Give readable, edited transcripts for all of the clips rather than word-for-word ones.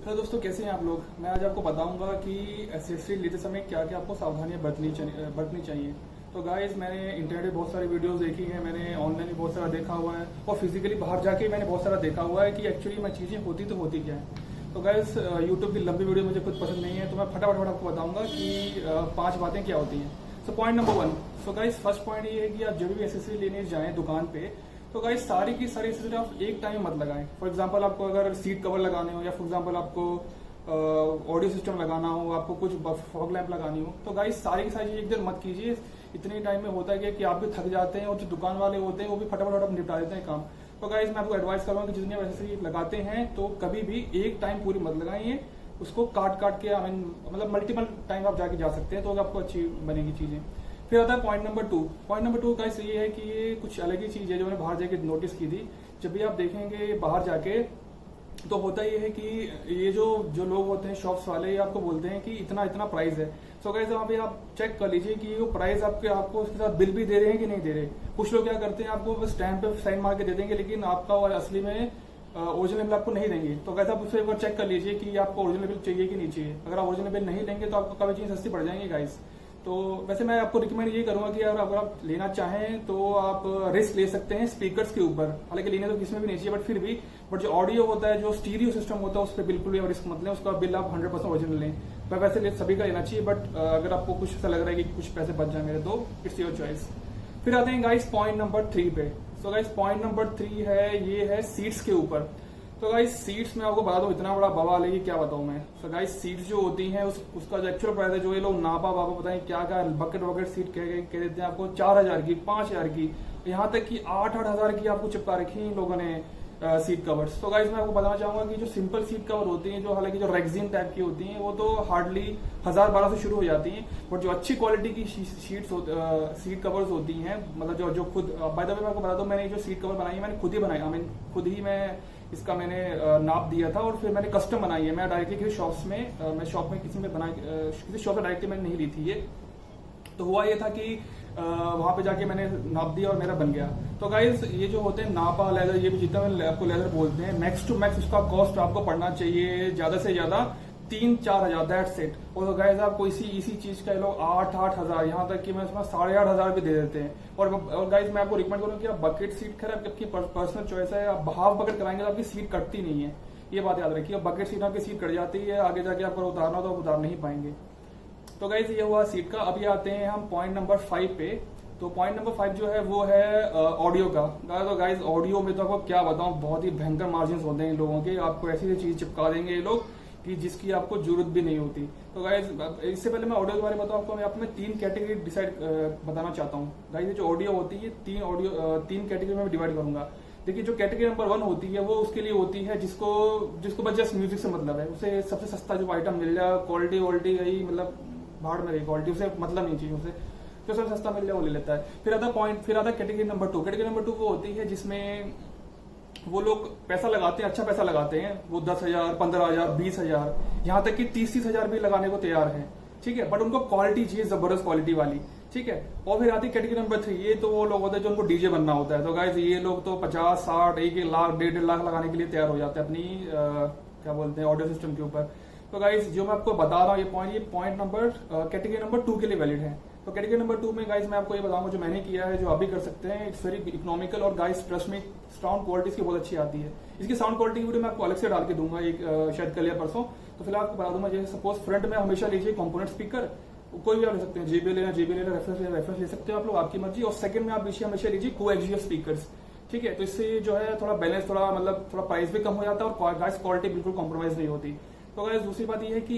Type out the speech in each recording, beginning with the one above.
Hello दोस्तों, कैसे हैं आप लोग। मैं आज आपको बताऊंगा कि एसेसरी लेते समय क्या क्या आपको सावधानियां बरतनी चाहिए। तो गाइस, मैंने इंटरनेट पे बहुत सारी वीडियोस देखी हैं, मैंने ऑनलाइन भी बहुत सारा देखा हुआ है और फिजिकली बाहर जाके मैंने बहुत सारा देखा हुआ है कि एक्चुअली में चीज़ें होती तो होती क्या है। तो गाइस, यूट्यूब की लंबी वीडियो मुझे खुद पसंद नहीं है, तो मैं फटाफट आपको बताऊंगा कि 5 बातें क्या होती हैं। So point number 1। So guys, first point ये है कि आप जब भी एसेसरी लेने जाएं दुकान पे, तो गाइस सारी की सारी एसेसरी आप एक टाइम मत लगाएं। फॉर एग्जांपल, आपको अगर सीट कवर लगाने हो या फॉर एग्जांपल आपको ऑडियो सिस्टम लगाना हो, आपको कुछ फॉग लैंप लगानी हो, तो गाइस सारी की सारी एक दिन मत कीजिए। इतने टाइम में होता है कि आप भी थक जाते हैं और जो दुकान वाले होते हैं वो भी फटाफट निपटा देते हैं काम। तो गाइस, मैं आपको एडवाइस करूंगा कि जितनी एसेसरी लगाते हैं तो कभी भी एक टाइम पूरी मत लगाइए, उसको काट के मतलब मल्टीपल टाइम आप जाके जा सकते हैं, तो आपको अच्छी बनेगी चीजें। फिर आता है point number 2। Point number 2 guys ये है कि ये कुछ अलग ही चीज है जो मैंने बाहर जाके नोटिस की थी। जब भी आप देखेंगे बाहर जाके, तो होता ये है कि ये जो लोग होते हैं शॉप्स वाले, ये आपको बोलते हैं कि इतना इतना प्राइस है। सो गाइस, वहाँ पे आप चेक कर लीजिए कि वो प्राइस आपको उसके साथ बिल भी दे रहे हैं कि नहीं दे रहे। कुछ लोग क्या करते हैं, आपको बस स्टैम्प पे साइन मार के दे देंगे, लेकिन आपका असली में ओरिजिनल बिल आपको नहीं देंगे। तो गाइस, आप उससे एक बार चेक कर लीजिए कि आपको ओरिजिनल बिल चाहिए कि नहीं चाहिए। अगर आप ओरिजिनल बिल नहीं लेंगे तो आपको कभी चीज सस्ती पड़ जाएंगी गाइस। तो वैसे मैं आपको रिकमेंड ये करूंगा कि अगर आप लेना चाहें तो आप रिस्क ले सकते हैं स्पीकर्स के ऊपर। हालांकि लेने तो किसमें भी नहीं चाहिए, बट फिर भी जो ऑडियो होता है, जो स्टीरियो सिस्टम होता है, उस पर बिल्कुल भी रिस्क मत लें। उसका बिल आप 100% ओरिजिनल लें। मैं वैसे सभी का लेना चाहिए, बट अगर आपको कुछ ऐसा लग रहा है कि कुछ पैसे बच जाए मेरे, तो इट्स योर चॉइस। फिर आते हैं गाइस पॉइंट नंबर 3 पे। सो गाइस, पॉइंट नंबर 3 है, ये है सीट्स के ऊपर। तो गाइस, सीट्स में आपको बता दूं, इतना बड़ा बवाल है कि क्या बताऊं मैं। सो गाइस, सीट्स जो होती हैं उसका जो एक्चुअल प्राइस है, जो ये लोग नापा बापा पता नहीं क्या क्या बकेट सीट कह देते हैं आपको 4000 की, 5000 की, यहाँ तक कि 8-8 हजार की आपको चिपका रखी है इन लोगों ने सीट कवर्स। तो गाइस, मैं आपको बताना चाहूंगा कि जो सिंपल सीट कवर होती हैं, जो हालांकि जो रेक्सिन टाइप की होती हैं, वो तो हार्डली 1000-1200 से शुरू हो जाती हैं। बट जो अच्छी क्वालिटी की सीट कवर्स होती हैं, मतलब जो खुद, बाय द वे मैं आपको बता दूं, मैंने जो सीट कवर बनाई है मैंने खुद ही बनाई। खुद ही मैं इसका मैंने नाप दिया था और फिर मैंने कस्टम बनाई है। मैं डायरेक्टली किसी शॉप में किसी शॉप से डायरेक्टली मैंने नहीं ली थी ये। तो हुआ ये था कि वहां पे जाके मैंने नाप दिया और मेरा बन गया। तो गाइज, ये जो होते हैं नापा लेदर, ये भी जितना आपको लेदर बोलते हैं, मैक्स टू मैक्स उसका कॉस्ट आपको पड़ना चाहिए ज्यादा से ज्यादा 3-4 हजार, दैट्स इट। और गाइज, आपको इसी चीज का ये लोग 8-8 हजार, यहाँ तक कि मैं उसमें 8.5 हजार भी दे देते हैं। और गाइज, मैं आपको रिकमेंड करूंगा कि आप बकेट सीट खैर आपकी पर्सनल चॉइस है। आप हाफ बकेट कराएंगे तो आपकी सीट कटती नहीं है, ये बात याद रखिए। बकेट सीट आपकी सीट कट जाती है, आगे जाके आपको उतारना तो उतार नहीं पाएंगे। तो गाइज, ये हुआ सीट का। अभी आते हैं हम पॉइंट नंबर 5 पे। तो पॉइंट नंबर 5 जो है वो है ऑडियो का। तो गाइज, ऑडियो में तो आपको क्या बताऊं, बहुत ही भयंकर मार्जिन होते हैं इन लोगों के। आपको ऐसी चीज चिपका देंगे ये लोग कि जिसकी आपको जरूरत भी नहीं होती। तो गाइज, इससे पहले मैं ऑडियो के बारे में बताऊं आपको, मैं आपको 3 कैटेगरी बताना चाहता हूँ। गाइज, जो ऑडियो होती है 3 कैटेगरी में डिवाइड करूंगा। देखिए, जो कैटेगरी नंबर 1 होती है वो उसके लिए होती है जिसको बस जस्ट म्यूजिक से मतलब है। उसे सबसे सस्ता जो आइटम मिल जाए, क्वालिटी वॉलिटी यही मतलब भाड़ में रही क्वालिटी, उसे मतलब नहीं चाहिए, उसे जो सबसे सस्ता मिल जाए वो ले लेता है। फिर आता कैटेगरी नंबर 2। कैटेगरी नंबर 2 वो होती है जिसमें वो लोग पैसा लगाते हैं, अच्छा पैसा लगाते हैं। वो 10,000, 15,000, 20,000, यहाँ तक कि 30-30 हजार भी लगाने को तैयार है। ठीक है, बट उनको क्वालिटी चाहिए, जबरदस्त क्वालिटी वाली। ठीक है। और फिर आती कैटेगरी नंबर 3। ये तो वो लोग होते हैं जो उनको डीजे बनना होता है। तो गाइस, ये लोग तो 50, 60, 1 लाख, 1.5 लाख लगाने के लिए तैयार हो जाते हैं अपनी क्या बोलते हैं ऑडियो सिस्टम के ऊपर। तो गाइस, जो मैं आपको बता रहा हूँ ये पॉइंट नंबर कैटेगरी नंबर 2 के लिए वैलिड है। तो कैटेगरी नंबर 2 में गाइस मैं आपको ये बताऊंगा जो मैंने किया है, जो आप भी कर सकते हैं। इट्स वेरी इकोनॉमिकल और गाइस ट्रस्ट में साउंड क्वालिटी इसकी बहुत अच्छी आती है। इसकी साउंड क्वालिटी की वीडियो मैं आपको अलग से डाल के दूंगा, एक शायद कल या परसों। तो फिलहाल आपको बता दूंगा, जैसे सपोज फ्रंट में हमेशा लीजिए कंपोनेंट स्पीकर, कोई भी आप ले सकते हैं, JBL लेना रेफरेंस ले सकते हो आप लोग, आपकी मर्जी। और सेकंड में आप हमेशा लीजिए कोएक्सियल स्पीकर्स। ठीक है, तो इससे जो है थोड़ा बैलेंस, थोड़ा प्राइस भी कम हो जाता है और गाइस क्वालिटी बिल्कुल कॉम्प्रोमाइज नहीं होती। तो गाइस, दूसरी बात ये है कि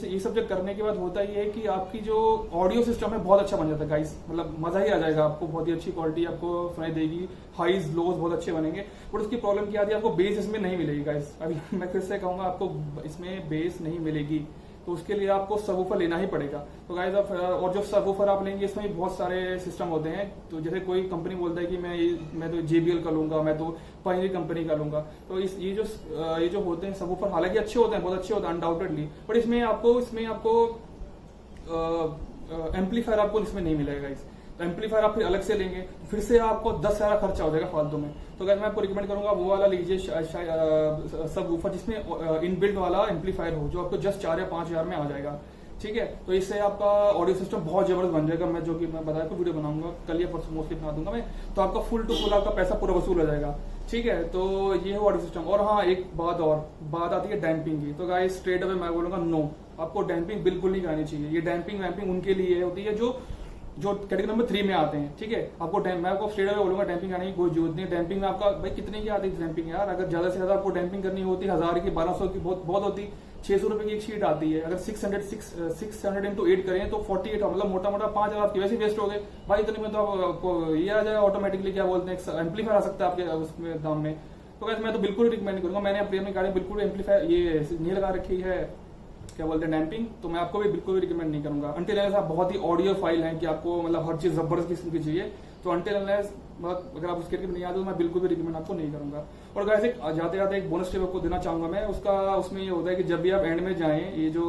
ये सब जब करने के बाद होता ये है कि आपकी जो ऑडियो सिस्टम है बहुत अच्छा बन जाता है गाइस। मतलब मजा ही आ जाएगा आपको, बहुत ही अच्छी क्वालिटी आपको सुनाई देगी, हाईज लोज बहुत अच्छे बनेंगे। बट उसकी प्रॉब्लम क्या आती है, आपको बेस इसमें नहीं मिलेगी गाइस। अभी मैं फिर से कहूंगा, आपको इसमें बेस नहीं मिलेगी, तो उसके लिए आपको सबवूफर लेना ही पड़ेगा। तो गाइस, और जो सबवूफर आप लेंगे इसमें भी बहुत सारे सिस्टम होते हैं। तो जैसे कोई कंपनी बोलता है कि मैं तो JBL का लूंगा, मैं तो पायनियर कंपनी का लूंगा। तो ये जो होते हैं सबवूफर, हालांकि अच्छे होते हैं, बहुत अच्छे होते हैं अनडाउटेडली, बट इसमें आपको एम्पलीफायर आपको इसमें नहीं मिलेगा गाइस। एम्पलीफायर आप फिर अलग से लेंगे, फिर से आपको 10,000 खर्चा हो जाएगा फालतू में। तो गाइस मैं आपको रिकमेंड करूंगा वो वाला लीजिए सब वूफर जिसमें इनबिल्ट वाला एम्पलीफायर हो, जो आपको जस्ट 4 या 5 हजार में आ जाएगा। ठीक है, तो इससे आपका ऑडियो सिस्टम बहुत जबरदस्त बन जाएगा। मैं जो कि मैं बताया, वीडियो बनाऊंगा कल या परसों मोस्टली बना दूंगा मैं, तो आपका फुल टू फुल आपका पैसा पूरा वसूल हो जाएगा। ठीक है, तो ये है ऑडियो सिस्टम। और हाँ, एक बात आती है डैम्पिंग की। तो गाइस स्ट्रेट अवे मैं बोलूंगा नो, आपको डैम्पिंग बिल्कुल नहीं करनी चाहिए। ये डैम्पिंग वैम्पिंग उनके लिए होती है जो कैटेगरी नंबर 3 में आते हैं। ठीक है, मैं आपको स्ट्रेट अवे बोलूंगा डैम्पिंग करने की कोई जरूरत नहीं है। डैम्पिंग में आपका भाई कितने की आती है डैम्पिंग यार, अगर ज्यादा से ज्यादा आपको डैम्पिंग करनी होती है 1000 की, 1200 की बहुत होती, 600 रुपए की एक शीट आती है। अगर 600 इंटू 8 करें तो 48, मतलब मोटा मोटा 5000 आपकी वैसे वेस्ट हो गए भाई। इतने में तो आपको ये आ जाएगा ऑटोमेटिकली, क्या बोलते हैं, एम्पलीफायर आ सकता है आपके उसमें दाम में। तो वैसे मैं तो बिल्कुल रिकमेंड करूंगा। मैंने अपनी गाड़ी बिल्कुल एम्पलीफायर ये नहीं लगा रखी है, क्या बोलते हैं, डैम्पिंग। तो मैं आपको भी बिल्कुल रिकमेंड नहीं करूंगा अंटिल अनलेस आप बहुत ही ऑडियो फाइल है कि आपको मतलब हर चीज जबरदस्त किस्म की चाहिए। तो अंटिल अनलेस अगर आप उसके नहीं आते तो मैं बिल्कुल भी रिकमेंड आपको नहीं करूंगा। और गाइस जाते जाते एक बोनस टिप आपको देना चाहूंगा मैं, उसमें ये होता है कि जब भी आप एंड में जाएं, ये जो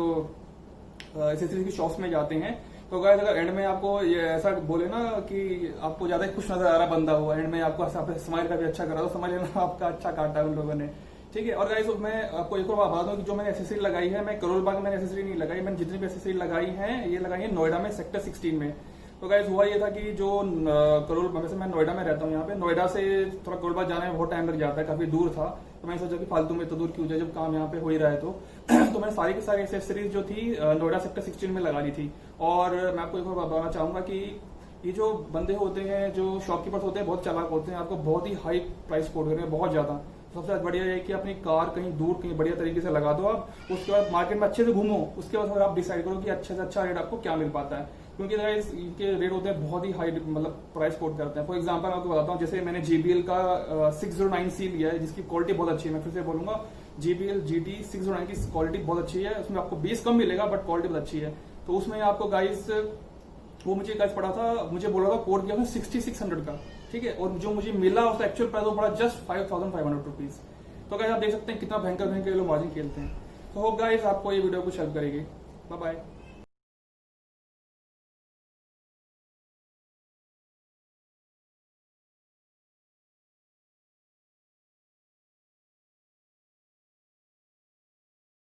एसेसरीज की शॉप्स में जाते हैं, तो गाइस अगर एंड में आपको ये ऐसा बोले ना कि आपको ज्यादा खुश नजर आ रहा बंदा हुआ, एंड में आपको स्माइल का भी अच्छा कर रहा, तो समझ लेना आपका अच्छा काटा है उन लोगों ने। ठीक है, और गाइस मैं आपको एक और बात बता दूं कि जो मैंने एसेसरी लगाई है, मैं करोल बाग में मैंने एसेसरी नहीं लगाई। मैंने जितनी भी एसेसरी लगाई है ये लगाई है नोएडा में सेक्टर 16 में। तो गाइस हुआ ये था कि जो करोल बाग, वैसे मैं नोएडा में रहता हूँ, यहाँ पे नोएडा से थोड़ा करोल बाग जाने में बहुत टाइम लग जाता है, काफी दूर था। तो मैंने सोचा कि फालतू में इतना दूर क्यों जाए जब काम यहाँ पे हो ही रहा है। तो मैंने सारी की सारी एसेसरीज जो थी नोएडा सेक्टर 16 में लगा ली थी। और मैं आपको एक और बात बताना चाहूंगा कि ये जो बंदे होते हैं, जो शॉपकीपर्स होते हैं, बहुत चालाक होते हैं, आपको बहुत ही हाई प्राइस कोट करेंगे, बहुत ज्यादा। सबसे बढ़िया है कि अपनी कार कहीं दूर कहीं बढ़िया तरीके से लगा दो आप, उसके बाद मार्केट में अच्छे से घूमो, उसके बाद आप डिसाइड करो कि अच्छे से अच्छा रेट आपको क्या मिल पाता है। क्योंकि इनके रेट होते हैं बहुत ही हाई, मतलब प्राइस कोट करते हैं। फॉर एग्जांपल मैं आपको बताता हूँ, जैसे मैंने JBL का 609C लिया है, जिसकी क्वालिटी बहुत अच्छी है। मैं फिर से बोलूंगा JBL GT 609 की क्वालिटी बहुत अच्छी है। उसमें आपको बेस कम मिलेगा बट क्वालिटी बहुत अच्छी है। तो उसमें आपको गाइस वो मुझे गाइस पड़ा था, मुझे बोला था कोड किया था 6600 का। ठीक है, और जो मुझे मिला उसका एक्चुअल प्राइस वो पड़ा जस्ट 5500 रुपीज। तो गाइस आप देख सकते हैं कितना भयंकर ये लोग मार्जिन खेलते हैं। तो होप गाइस आपको ये वीडियो कुछ हेल्प करेगी। Bye bye.